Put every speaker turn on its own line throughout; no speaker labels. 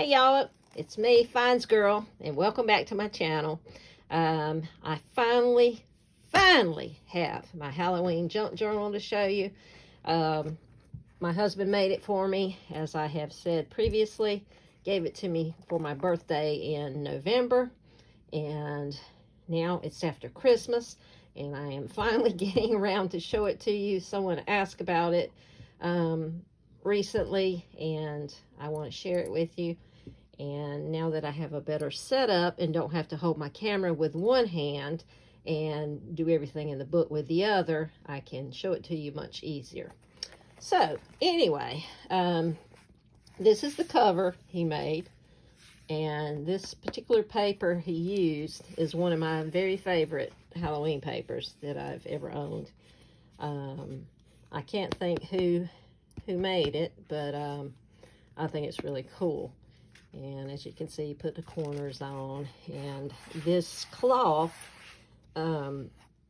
Hey y'all, it's me, Fines Girl, and welcome back to my channel. I finally have my Halloween junk journal to show you. My husband made it for me, as I have said previously. Gave it to me for my birthday in November, and now it's after Christmas, and I am finally getting around to show it to you. Someone asked about it recently, and I want to share it with you. And now that I have a better setup and don't have to hold my camera with one hand and do everything in the book with the other, I can show it to you much easier. So anyway, this is the cover he made, and this particular paper he used is one of my very favorite Halloween papers that I've ever owned. I can't think who made it, but I think it's really cool. And as you can see, put the corners on, and this cloth,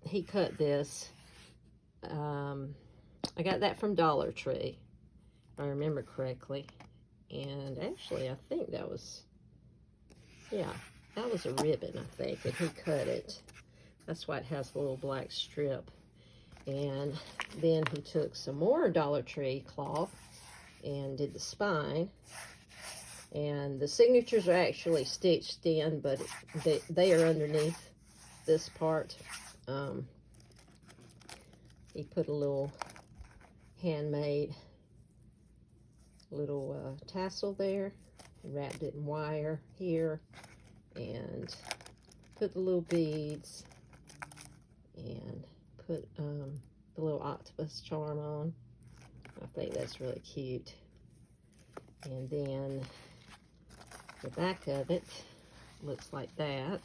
he cut this. I got that from Dollar Tree, if I remember correctly. And actually, I think that was, yeah, that was a ribbon, I think, and he cut it. That's why it has a little black strip. And then he took some more Dollar Tree cloth and did the spine. And the signatures are actually stitched in, but they are underneath this part. He put a little handmade little tassel there, wrapped it in wire here, and put the little beads, and put the little octopus charm on. I think that's really cute. And then the back of it looks like that.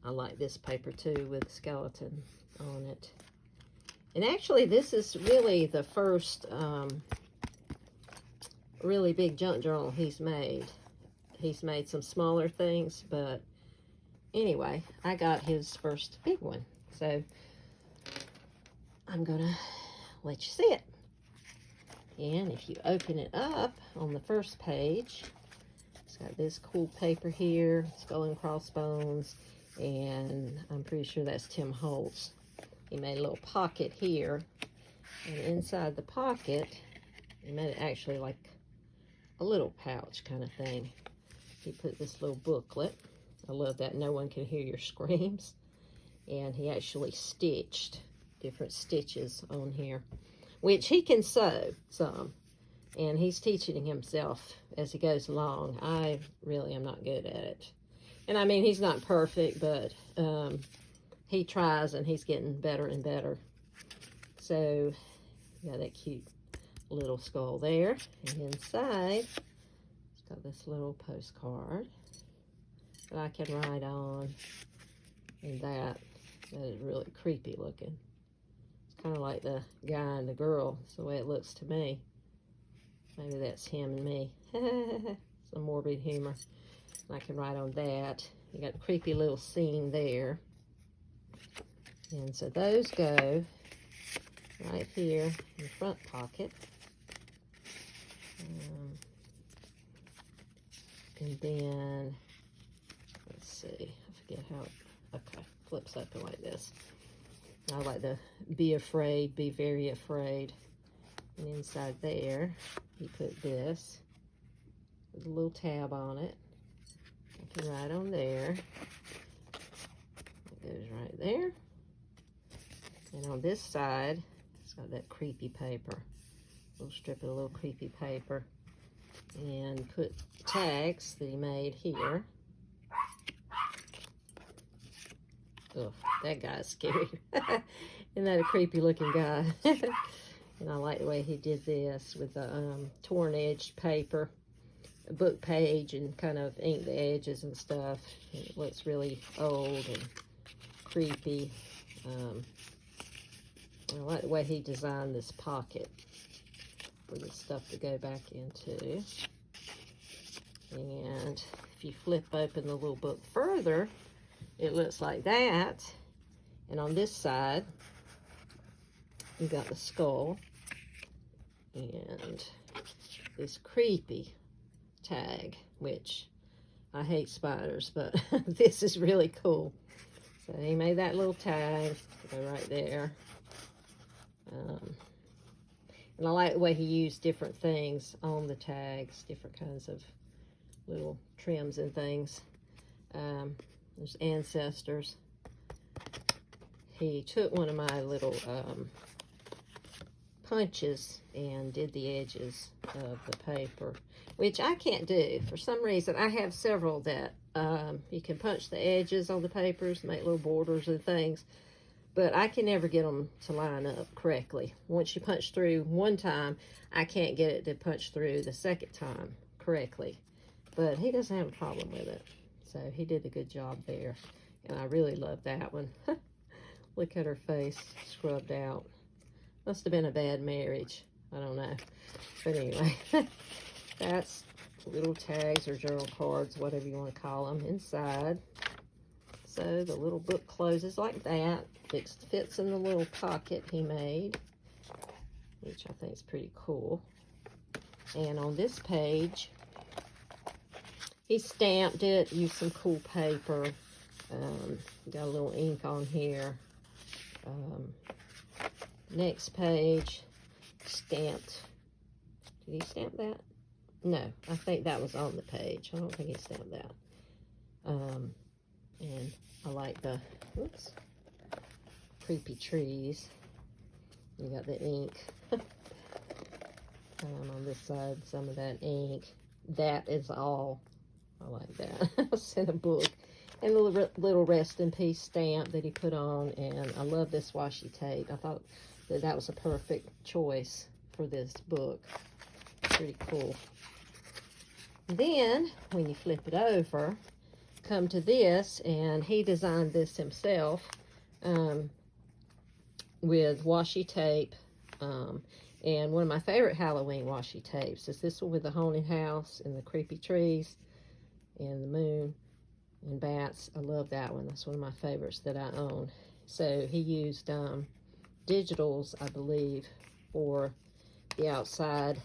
I like this paper too, with skeleton on it. And actually, this is really the first really big junk journal he's made. He's made some smaller things, but anyway, I got his first big one. So I'm gonna let you see it. And if you open it up on the first page, it's got this cool paper here, skull and crossbones, and I'm pretty sure that's Tim Holtz. He made a little pocket here, and inside the pocket, he made it actually like a little pouch kind of thing. He put this little booklet. I love that no one can hear your screams. And he actually stitched different stitches on here, which he can sew some, and he's teaching himself as he goes along. I really am not good at it. And I mean, he's not perfect, but he tries, and he's getting better and better. So, got that cute little skull there. And inside, it's got this little postcard that I can write on. And that is really creepy looking. Kind of like the guy and the girl. That's the way it looks to me. Maybe that's him and me. Some morbid humor. I can write on that. You got a creepy little scene there. And so those go right here in the front pocket. And then, let's see. I forget how it, okay, flips open like this. I like the be afraid, be very afraid. And inside there, he put this with a little tab on it. I can write on there. It goes right there. And on this side, it's got that creepy paper. A little strip of a little creepy paper. And put tags that he made here. Oh, that guy's scary. Isn't that a creepy looking guy? And I like the way he did this with the torn edged paper, a book page, and kind of inked the edges and stuff. And it looks really old and creepy. I like the way he designed this pocket for the stuff to go back into. And if you flip open the little book further, it looks like that. And on this side, you got the skull. And this creepy tag, which I hate spiders, but this is really cool. So he made that little tag, go right there. And I like the way he used different things on the tags, different kinds of little trims and things. There's ancestors. He took one of my little punches and did the edges of the paper, which I can't do. For some reason, I have several that you can punch the edges on the papers, make little borders and things, but I can never get them to line up correctly. Once you punch through one time, I can't get it to punch through the second time correctly, but he doesn't have a problem with it. So he did a good job there, and I really love that one. Look at her face scrubbed out. Must have been a bad marriage. I don't know. But anyway, that's little tags or journal cards, whatever you want to call them, inside. So the little book closes like that. It fits in the little pocket he made, which I think is pretty cool. And on this page, he stamped it, used some cool paper. Got a little ink on here. Next page, stamped. Did he stamp that? No, I think that was on the page. I don't think he stamped that. And I like the, oops, creepy trees. You got the ink. On this side, some of that ink. That is all. I like that. It's in a book. And the little rest in peace stamp that he put on. And I love this washi tape. I thought that was a perfect choice for this book. Pretty cool. Then, when you flip it over, come to this, and he designed this himself with washi tape. And one of my favorite Halloween washi tapes is this one with the haunted house and the creepy trees and the moon and bats. I love that one. That's one of my favorites that I own. So he used digitals, I believe, for the outside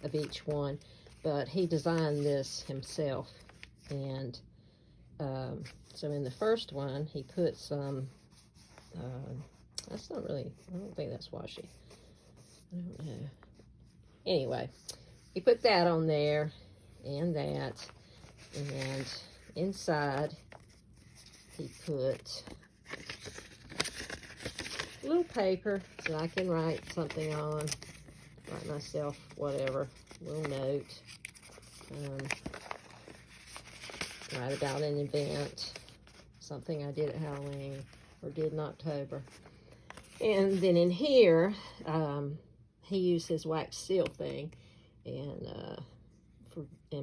of each one, but he designed this himself. And so in the first one, he put some, that's not really, I don't think that's washi. I don't know. Anyway, he put that on there and that, and inside he put a little paper so I can write something on, write myself whatever, little note, write about an event, something I did at Halloween or did in October. And then in here, he used his wax seal thing and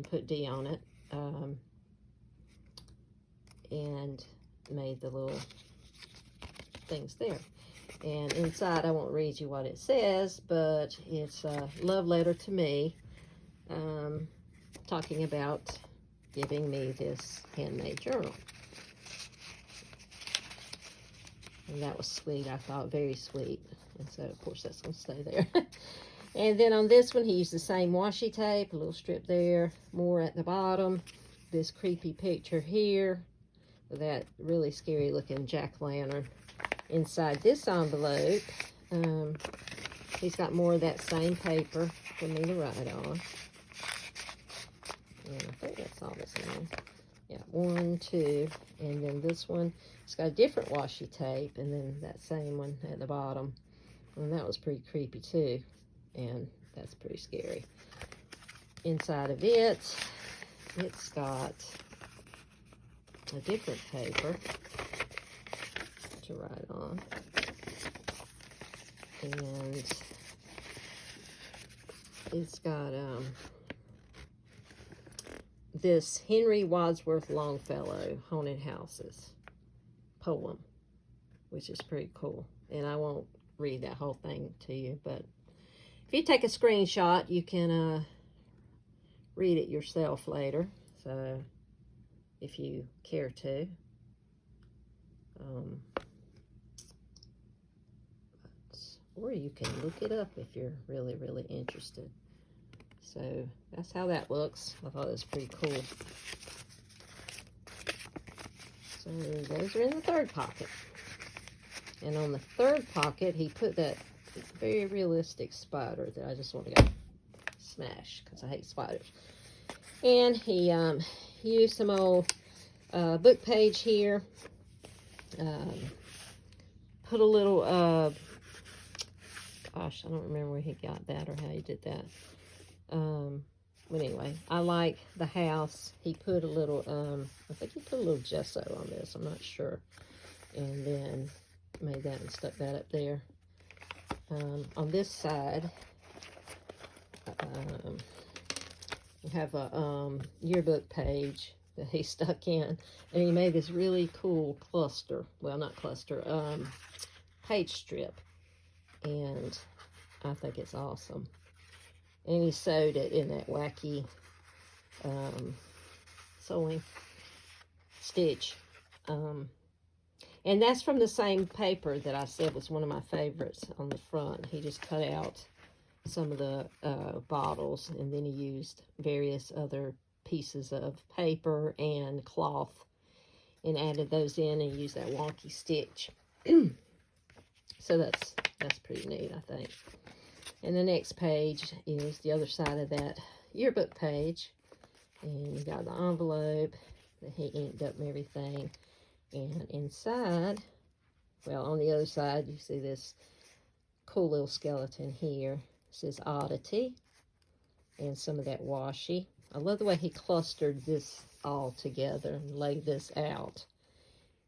put D on it, and made the little things there. And inside, I won't read you what it says, but it's a love letter to me, talking about giving me this handmade journal. And that was sweet, I thought, very sweet. And so, of course, that's going to stay there. And then on this one, he used the same washi tape, a little strip there, more at the bottom. This creepy picture here, with that really scary looking jack-o'-lantern. Inside this envelope, he's got more of that same paper for me to write on. And I think that's all that's in. Yeah, 1, 2, and then this one, it's got a different washi tape, and then that same one at the bottom. And that was pretty creepy too, and that's pretty scary. Inside of it, it's got a different paper to write on, and it's got this Henry Wadsworth Longfellow Haunted Houses poem, which is pretty cool. And I won't read that whole thing to you, but if you take a screenshot, you can read it yourself later, so if you care to. Or you can look it up if you're really, really interested. So that's how that looks. I thought it was pretty cool. So those are in the third pocket. And on the third pocket, he put that very realistic spider that I just want to go smash because I hate spiders. And he used some old book page here. Put a little, gosh, I don't remember where he got that or how he did that. But anyway, I like the house. He put a little, I think he put a little gesso on this. I'm not sure. And then made that and stuck that up there. On this side, we have a yearbook page that he stuck in. And he made this really cool cluster. Well, not cluster, page strip. And I think it's awesome. And he sewed it in that wacky sewing stitch. And that's from the same paper that I said was one of my favorites on the front. He just cut out some of the bottles, and then he used various other pieces of paper and cloth and added those in and used that wonky stitch. So that's pretty neat, I think. And the next page is the other side of that yearbook page. And you got the envelope that he inked up and everything. And inside, well, on the other side, you see this cool little skeleton here. It says Oddity. And some of that washi. I love the way he clustered this all together and laid this out.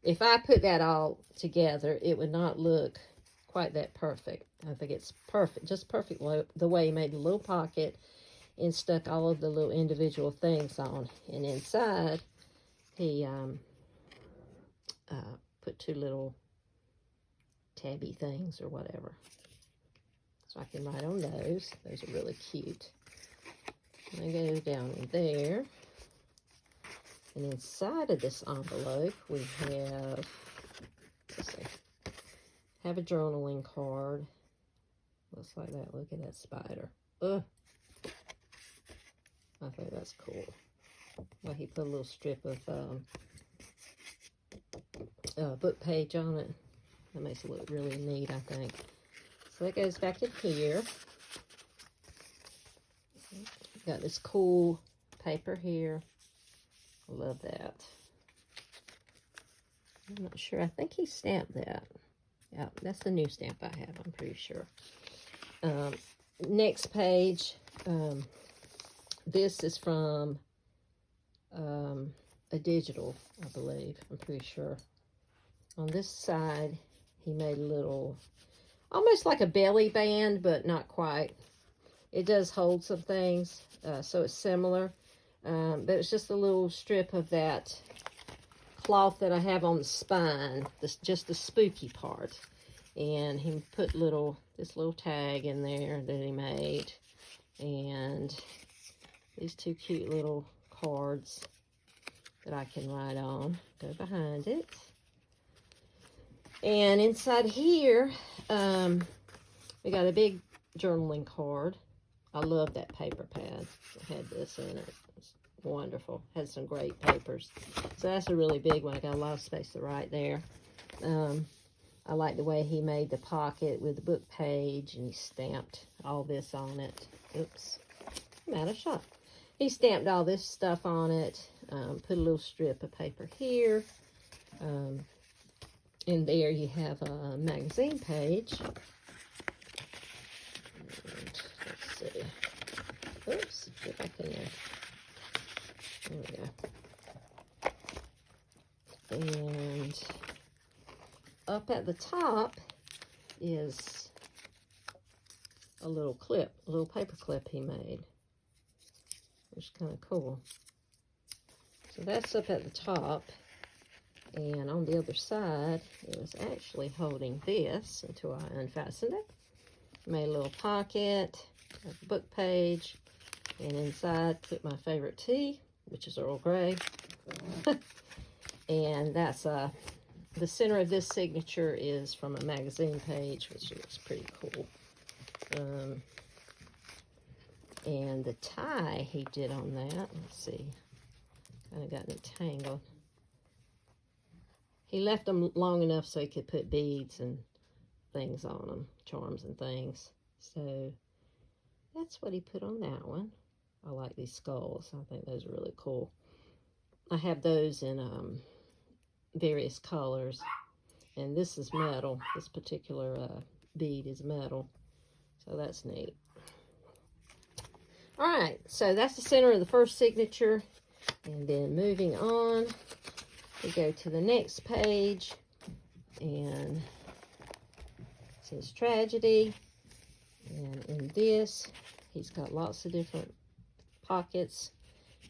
If I put that all together, it would not look quite that perfect. I think it's perfect, just perfect the way he made the little pocket and stuck all of the little individual things on. And inside, he put two little tabby things or whatever. So I can write on those. Those are really cute. And I go down in there. And inside of this envelope, we have, let's see, have a journaling card. Looks like that. Look at that spider. Ugh. I think that's cool. Well, he put a little strip of book page on it. That makes it look really neat, I think. So that goes back in here. Got this cool paper here. I love that. I'm not sure. I think he stamped that. Yeah, that's the new stamp I have, I'm pretty sure. Next page. This is from a digital, I believe. I'm pretty sure. On this side, he made a little, almost like a belly band, but not quite. It does hold some things, so it's similar. But it's just a little strip of that cloth that I have on the spine, just the spooky part. And he put this little tag in there that he made. And these two cute little cards that I can write on. Go behind it. And inside here, we got a big journaling card. I love that paper pad. It had this in it. It's wonderful. Had some great papers. So that's a really big one. I got a lot of space to write there. I like the way he made the pocket with the book page, and he stamped all this on it. Oops, I'm out of shot. He stamped all this stuff on it, put a little strip of paper here. And there you have a magazine page. And let's see. Oops, get back in there. There we go. And up at the top is a little clip, a little paper clip he made, which is kind of cool. So that's up at the top. And on the other side, it was actually holding this until I unfastened it. Made a little pocket, a book page, and inside put my favorite tea, which is Earl Grey. And that's the center of this signature is from a magazine page, which looks pretty cool. And the tie he did on that, let's see, kind of got entangled. He left them long enough so he could put beads and things on them, charms and things. So that's what he put on that one. I like these skulls. I think those are really cool. I have those in various colors. And this is metal. This particular bead is metal. So that's neat. All right, so that's the center of the first signature. And then moving on, we go to the next page. And it says tragedy. And in this, he's got lots of different pockets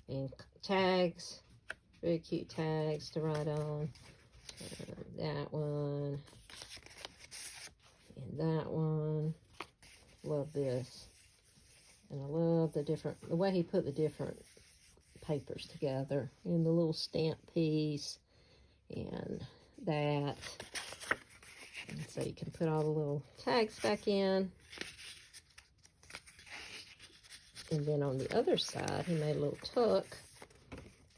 and tags. Very cute tags to write on. That one. And that one. Love this. And I love the way he put the different papers together. And the little stamp piece. And that. And so you can put all the little tags back in. And then on the other side, he made a little tuck.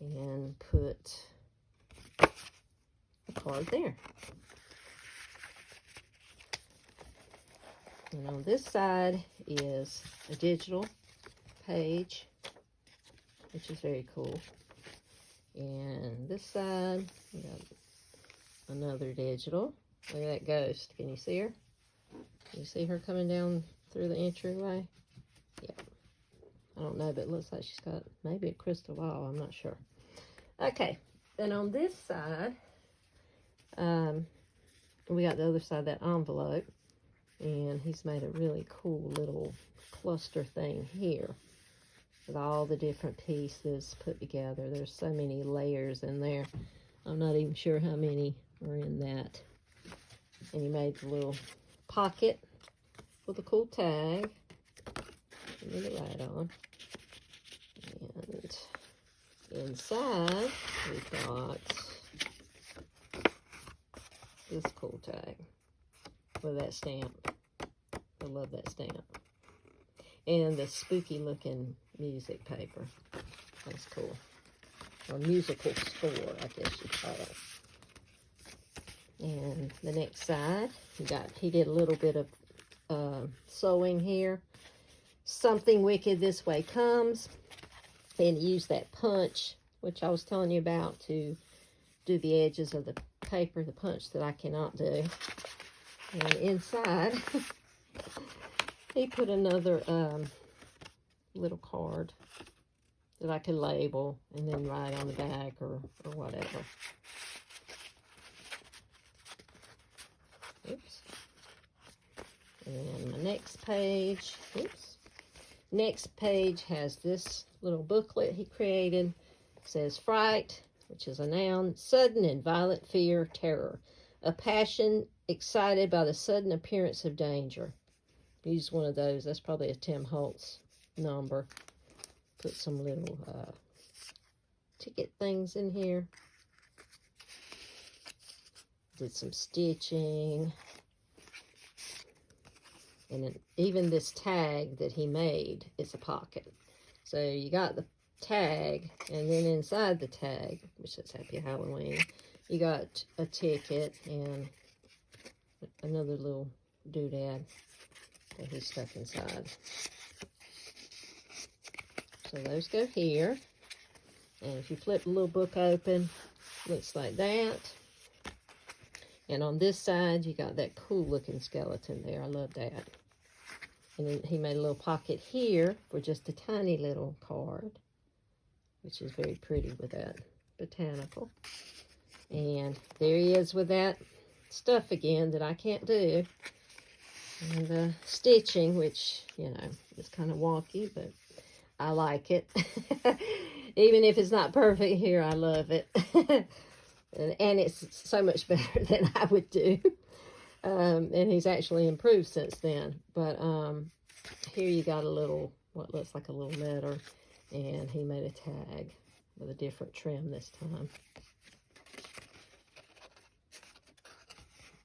And put a card there. And on this side is a digital page, which is very cool. And this side, we got another digital. Look at that ghost. Can you see her? Can you see her coming down through the entryway? Yeah. I don't know, but it looks like she's got maybe a crystal ball. I'm not sure. Okay. Then on this side, we got the other side of that envelope. And he's made a really cool little cluster thing here with all the different pieces put together. There's so many layers in there. I'm not even sure how many are in that. And he made the little pocket with a cool tag. With it right on. And inside, we've got this cool tag with that stamp. I love that stamp. And the spooky looking music paper. That's cool. Or musical score, I guess you'd call it. And the next side, he did a little bit of sewing here. Something wicked this way comes. And use that punch, which I was telling you about, to do the edges of the paper, the punch that I cannot do. And inside, he put another little card that I could label and then write on the back or whatever. Oops. And my next page, next page has this little booklet he created. It says fright, which is a noun, sudden and violent fear, terror. A passion excited by the sudden appearance of danger. Use one of those. That's probably a Tim Holtz number. Put some little ticket things in here. Did some stitching. And then even this tag that he made is a pocket. So you got the tag, and then inside the tag, which says Happy Halloween, you got a ticket and another little doodad that he stuck inside. So those go here. And if you flip the little book open, looks like that. And on this side, you got that cool looking skeleton there. I love that. And then he made a little pocket here for just a tiny little card, which is very pretty with that botanical. And there he is with that stuff again that I can't do. And the stitching, which, you know, is kind of wonky, but I like it. Even if it's not perfect here, I love it. And it's so much better than I would do. And he's actually improved since then. But here you got a little, what looks like a little letter. And he made a tag with a different trim this time.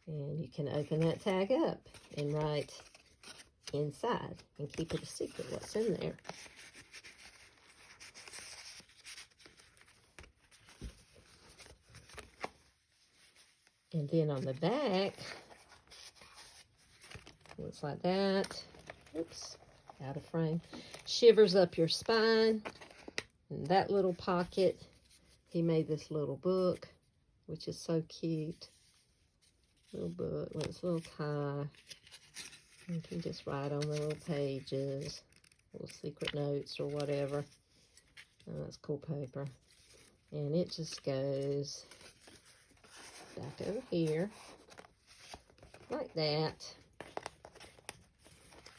And you can open that tag up and write inside and keep it a secret what's in there. And then on the back, looks like that. Oops, out of frame. Shivers up your spine. In that little pocket, he made this little book, which is so cute. Little book with its little tie. You can just write on the little pages, little secret notes or whatever. Oh, that's cool paper. And it just goes back over here, like that.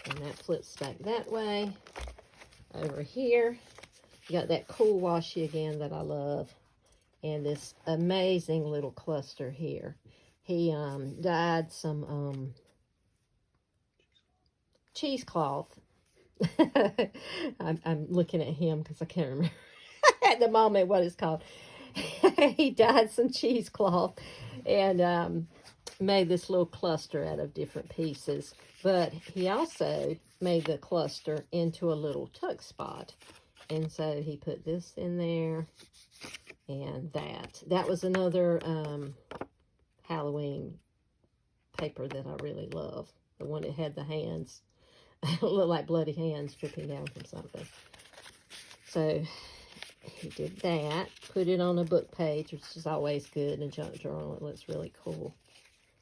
And that flips back that way. Over here, you got that cool washi again that I love. And this amazing little cluster here. He dyed some cheesecloth. I'm looking at him because I can't remember at the moment what it's called. He dyed some cheesecloth and made this little cluster out of different pieces. But he also made the cluster into a little tuck spot. And so he put this in there and that. That was another Halloween paper that I really love. The one that had the hands. Look like bloody hands dripping down from something. So he did that. Put it on a book page, which is always good in a junk journal. It looks really cool.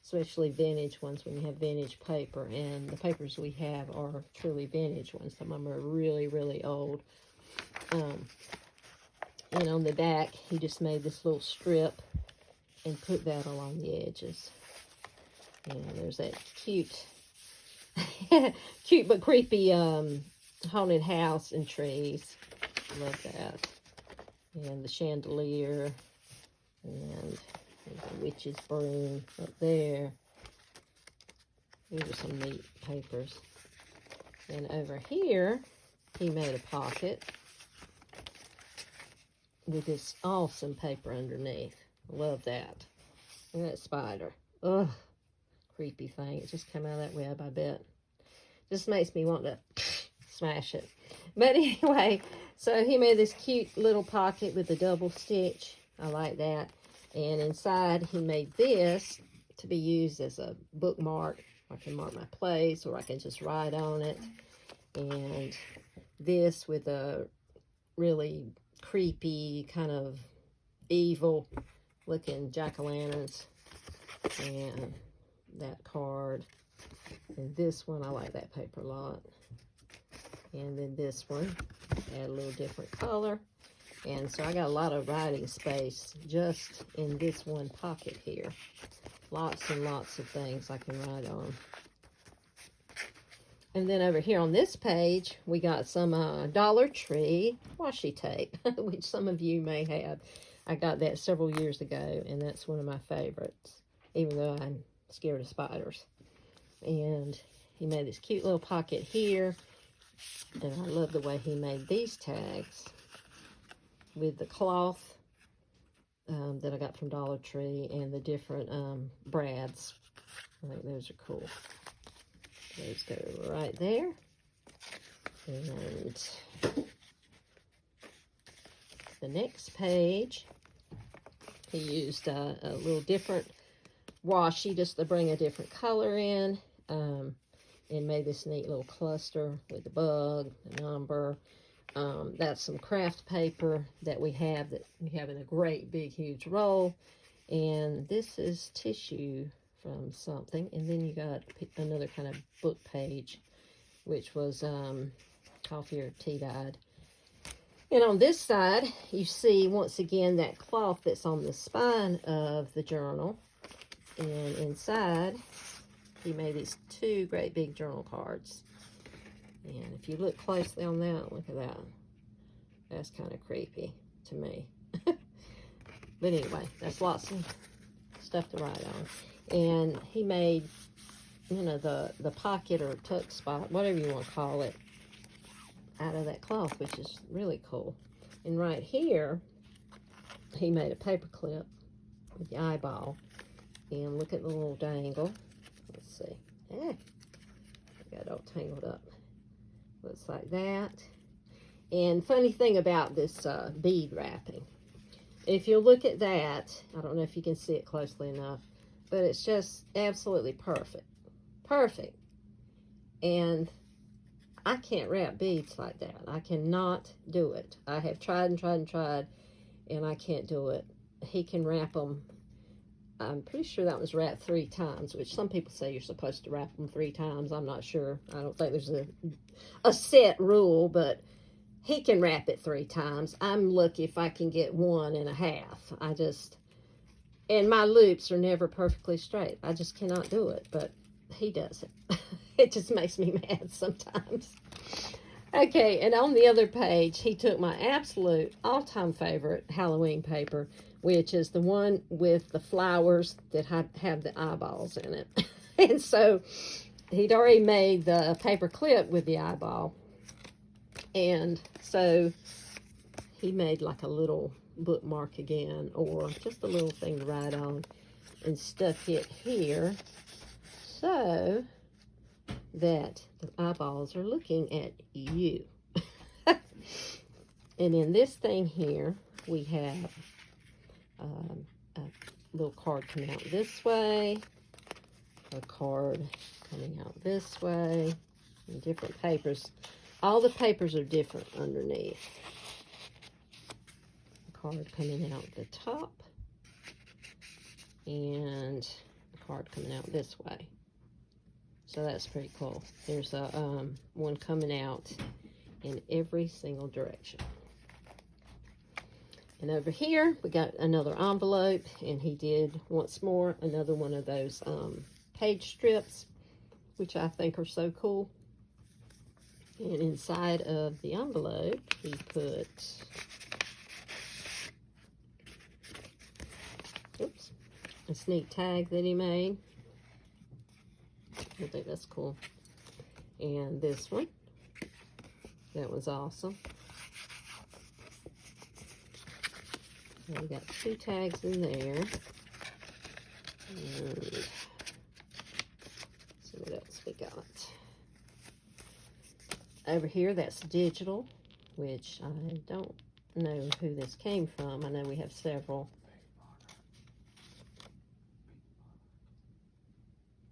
Especially vintage ones when you have vintage paper. And the papers we have are truly vintage ones. Some of them are really, really old. And on the back, he just made this little strip and put that along the edges. And there's that cute, cute but creepy haunted house and trees. Love that. And the chandelier. And the witch's broom up there. These are some neat papers. And over here, he made a pocket with this awesome paper underneath. Love that. Look at that spider. Ugh, creepy thing. It just came out of that web, I bet. Just makes me want to smash it. But anyway, so he made this cute little pocket with a double stitch. I like that. And inside, he made this to be used as a bookmark. I can mark my place, or I can just write on it. And this with a really creepy, kind of evil looking jack-o'-lanterns. And that card. And this one, I like that paper a lot. And then this one, add a little different color. And so I got a lot of writing space just in this one pocket here. Lots and lots of things I can write on. And then over here on this page, we got some Dollar Tree washi tape, which some of you may have. I got that several years ago, and that's one of my favorites, even though I'm scared of spiders. And he made this cute little pocket here. And I love the way he made these tags with the cloth that I got from Dollar Tree and the different brads. I think those are cool. Those go right there. And the next page, he used a little different washi just to bring a different color in. And made this neat little cluster with the bug, the number. That's some craft paper that we have in a great big huge roll. And this is tissue from something. And then you got another kind of book page, which was coffee or tea dyed. And on this side, you see once again that cloth that's on the spine of the journal. And inside, he made these two great big journal cards. And if you look closely on that, look at that. That's kind of creepy to me. But anyway, that's lots of stuff to write on. And he made, you know, the pocket or tuck spot, whatever you want to call it, out of that cloth, which is really cool. And right here, he made a paper clip with the eyeball. And look at the little dangle. Let's see. Got it all tangled up. Looks like that. And funny thing about this bead wrapping, if you look at that, I don't know if you can see it closely enough, but it's just absolutely perfect. Perfect. And I can't wrap beads like that. I cannot do it. I have tried and tried and tried, and I can't do it. He can wrap them. I'm pretty sure that was wrapped 3 times, which some people say you're supposed to wrap them 3 times. I'm not sure. I don't think there's a set rule, but he can wrap it 3 times. I'm lucky if I can get 1.5. And my loops are never perfectly straight. I just cannot do it, but he does it. It just makes me mad sometimes. Okay, and on the other page, he took my absolute all-time favorite Halloween paper, which is the one with the flowers that have the eyeballs in it. And so he'd already made the paper clip with the eyeball. And so he made like a little bookmark again, or just a little thing to write on, and stuck it here so that the eyeballs are looking at you. And in this thing here, we have a little card coming out this way, a card coming out this way, and different papers. All the papers are different underneath. A card coming out the top, and a card coming out this way. So that's pretty cool. There's a one coming out in every single direction. And over here, we got another envelope, and he did, once more, another one of those page strips, which I think are so cool. And inside of the envelope, he put, oops, a sneak tag that he made. I think that's cool. And this one, that was awesome. So we got 2 tags in there. And let's see what else we got. Over here, that's digital, which I don't know who this came from. I know we have several.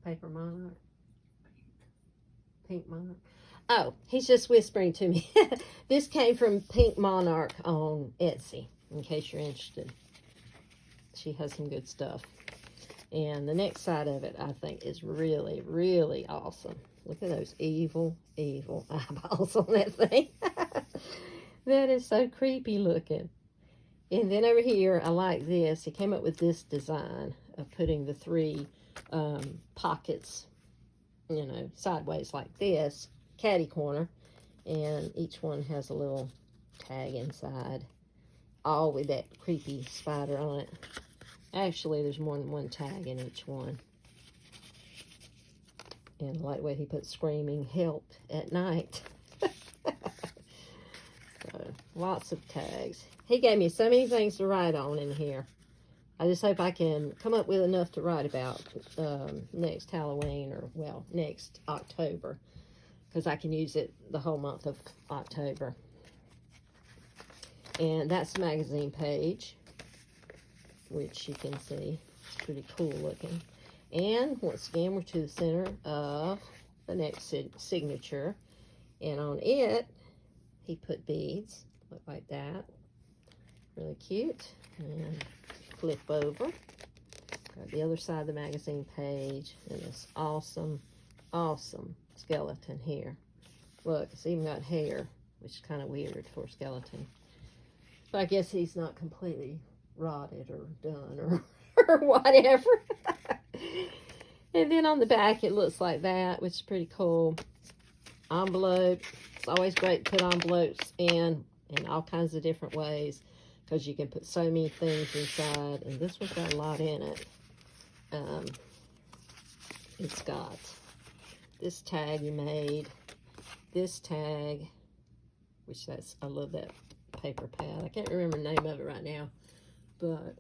Paper Monarch? Pink Monarch? Oh, he's just whispering to me. This came from Pink Monarch on Etsy, in case you're interested. She has some good stuff. And the next side of it, I think, is really, really awesome. Look at those evil, evil eyeballs on that thing. That is so creepy looking. And then over here, I like this. He came up with this design of putting the 3 pockets, you know, sideways like this, catty corner. And each one has a little tag inside, all with that creepy spider on it. Actually, there's more than 1 tag in each one. And I like the way he put screaming help at night. So, lots of tags. He gave me so many things to write on in here. I just hope I can come up with enough to write about next Halloween, or, well, next October, because I can use it the whole month of October. And that's the magazine page, which you can see. It's pretty cool looking. And once again, we're to the center of the next signature. And on it, he put beads. Look like that. Really cute. And flip over. Got the other side of the magazine page. And this awesome, awesome skeleton here. Look, it's even got hair, which is kind of weird for a skeleton. But I guess he's not completely rotted or done or whatever. And then on the back, it looks like that, which is pretty cool. Envelope. It's always great to put envelopes in all kinds of different ways, because you can put so many things inside. And this one's got a lot in it. It's got this tag he made, this tag, which I love that paper pad. I can't remember the name of it right now, but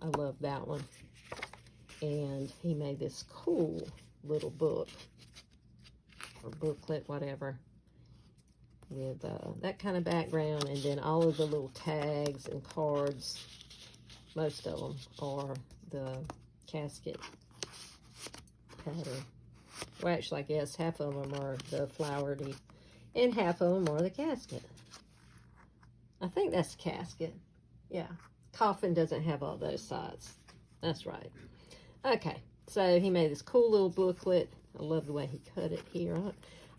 I love that one. And he made this cool little book or booklet, whatever, with that kind of background, and then all of the little tags and cards. Most of them are the casket pattern. Well, actually, I guess half of them are the flowery, and half of them are the casket. I think that's the casket. Yeah. Coffin doesn't have all those sides. That's right. Okay. So he made this cool little booklet. I love the way he cut it here.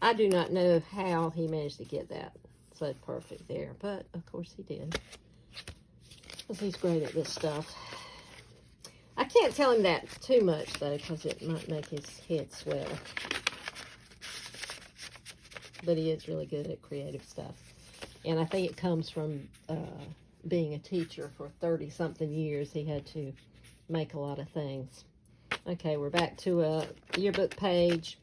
I do not know how he managed to get that so perfect there, but of course he did. Because he's great at this stuff. I can't tell him that too much, though, because it might make his head swell. But he is really good at creative stuff. And I think it comes from being a teacher for 30-something years. He had to make a lot of things. Okay, we're back to a yearbook page.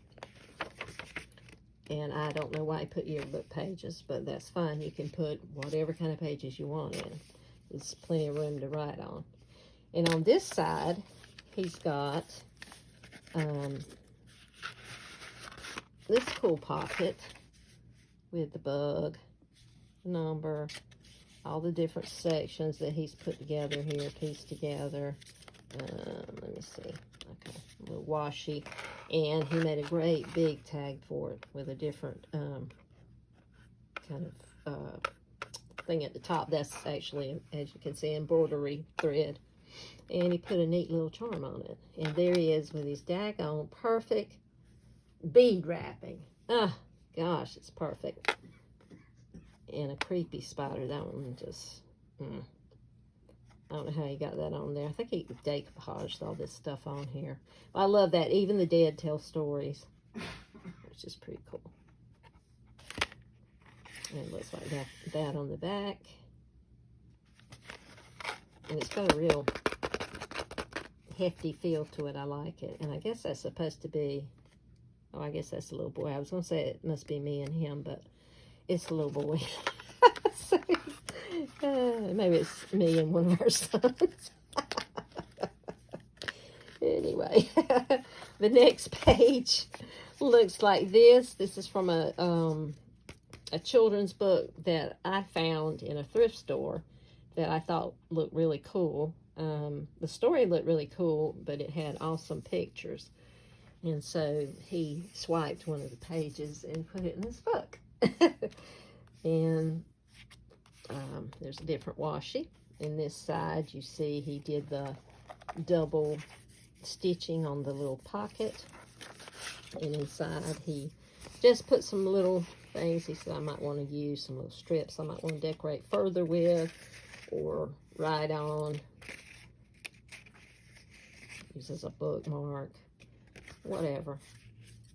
And I don't know why I put yearbook pages, but that's fine. You can put whatever kind of pages you want in. There's plenty of room to write on. And on this side, he's got this cool pocket with the bug, number, all the different sections that he's put together here, pieced together. Let me see. Okay, a little washi. And he made a great big tag for it with a different kind of thing at the top. That's actually, as you can see, embroidery thread. And he put a neat little charm on it. And there he is with his daggone perfect bead wrapping. Ah, gosh, it's perfect. And a creepy spider. That one just, I don't know how he got that on there. I think he decoupaged all this stuff on here. I love that. Even the dead tell stories, which is pretty cool. And it looks like that on the back. And it's got a real hefty feel to it. I like it. And I guess that's supposed to be, oh, I guess that's a little boy. I was going to say it must be me and him, but it's a little boy. So, maybe it's me and one of our sons. Anyway, the next page looks like this. This is from a children's book that I found in a thrift store that I thought looked really cool. The story looked really cool, but it had awesome pictures. And so he swiped one of the pages and put it in this book. And there's a different washi. In this side, you see he did the double stitching on the little pocket. And inside, he just put some little things. He said I might want to use some little strips I might want to decorate further with or write on. Use as a bookmark. Whatever.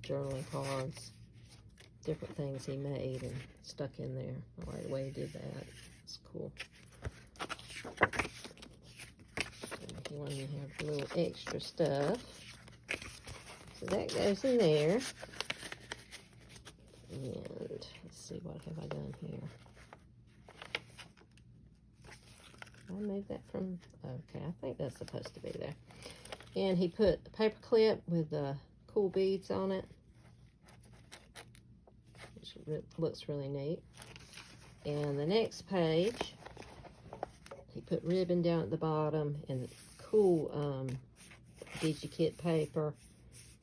Journaling cards. Different things he made and stuck in there. I like the way he did that. It's cool. He wanted to have a little extra stuff. So that goes in there. And let's see, what have I done here? I moved that from, okay, I think that's supposed to be there. And he put a paper clip with the cool beads on it. Which looks really neat. And the next page, he put ribbon down at the bottom and cool DigiKit paper.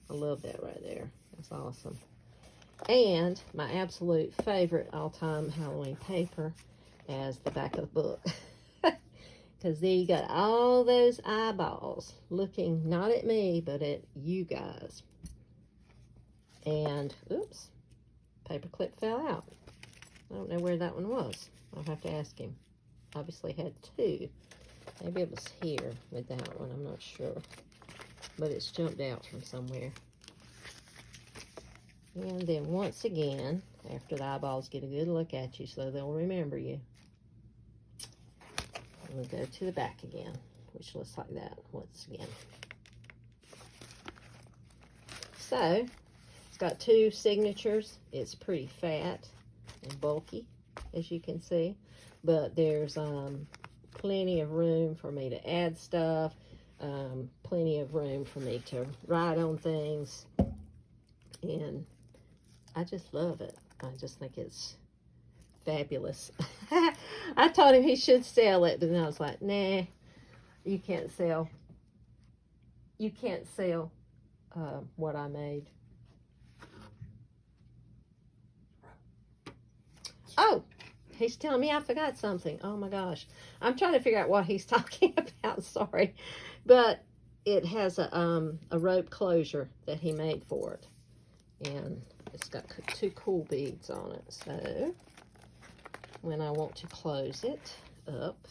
I love that right there. That's awesome. And my absolute favorite all-time Halloween paper as the back of the book. Because there you got all those eyeballs looking not at me, but at you guys. And, oops, paper clip fell out. I don't know where that one was. I'll have to ask him. Obviously had two. Maybe it was here with that one. I'm not sure. But it's jumped out from somewhere. And then once again, after the eyeballs get a good look at you so they'll remember you, we'll go to the back again, which looks like that once again. So, it's got two signatures. It's pretty fat and bulky, as you can see. But there's plenty of room for me to add stuff. Plenty of room for me to write on things. And I just love it. I just think it's fabulous. I told him he should sell it, but then I was like, nah, you can't sell. You can't sell what I made. Oh, he's telling me I forgot something. Oh my gosh. I'm trying to figure out what he's talking about. Sorry. But it has a rope closure that he made for it. And it's got 2 cool beads on it. So when I want to close it up,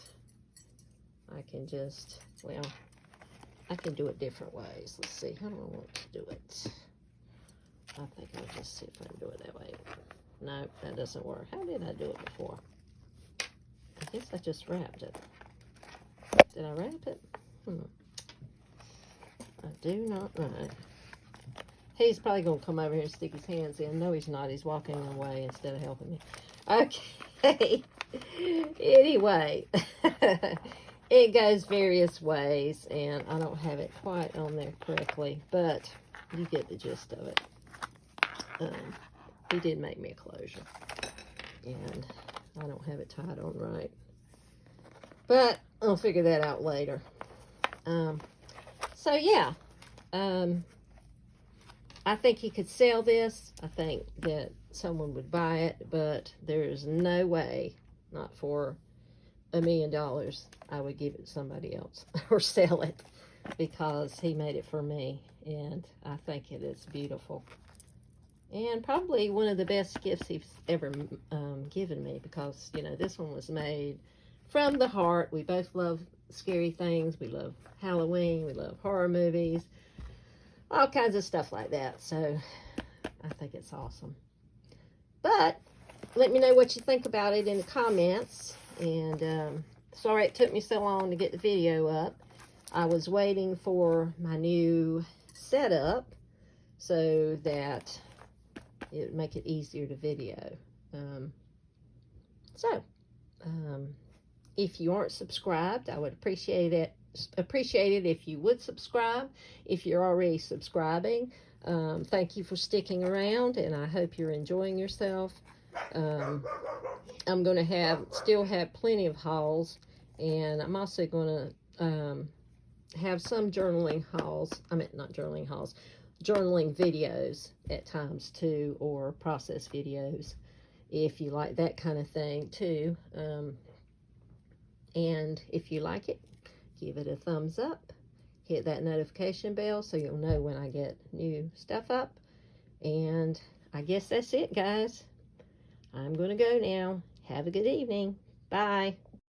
I can just, well, I can do it different ways. Let's see. How do I want to do it? I think I'll just see if I can do it that way. No, that doesn't work. How did I do it before? I guess I just wrapped it. Did I wrap it? I do not know. He's probably going to come over here and stick his hands in. No, he's not. He's walking away instead of helping me. Okay. Anyway, it goes various ways, and I don't have it quite on there correctly, but you get the gist of it. He did make me a closure, and I don't have it tied on right, but I'll figure that out later. So yeah, I think he could sell this. I think that someone would buy it, but there's no way, not for $1 million, I would give it to somebody else or sell it, because he made it for me, and I think it is beautiful. And probably one of the best gifts he's ever given me, because, you know, this one was made from the heart. We both love scary things. We love Halloween. We love horror movies. All kinds of stuff like that. So I think it's awesome. But let me know what you think about it in the comments. And sorry it took me so long to get the video up. I was waiting for my new setup so that it would make it easier to video. If you aren't subscribed, I would appreciate it if you would subscribe. If you're already subscribing, thank you for sticking around, and I hope you're enjoying yourself. I'm going to still have plenty of hauls, and I'm also going to have some journaling hauls. I mean, not journaling hauls, journaling videos at times too, or process videos, if you like that kind of thing too. And if you like it, give it a thumbs up, hit that notification bell so you'll know when I get new stuff up. And I guess that's it, guys. I'm going to go now. Have a good evening. Bye.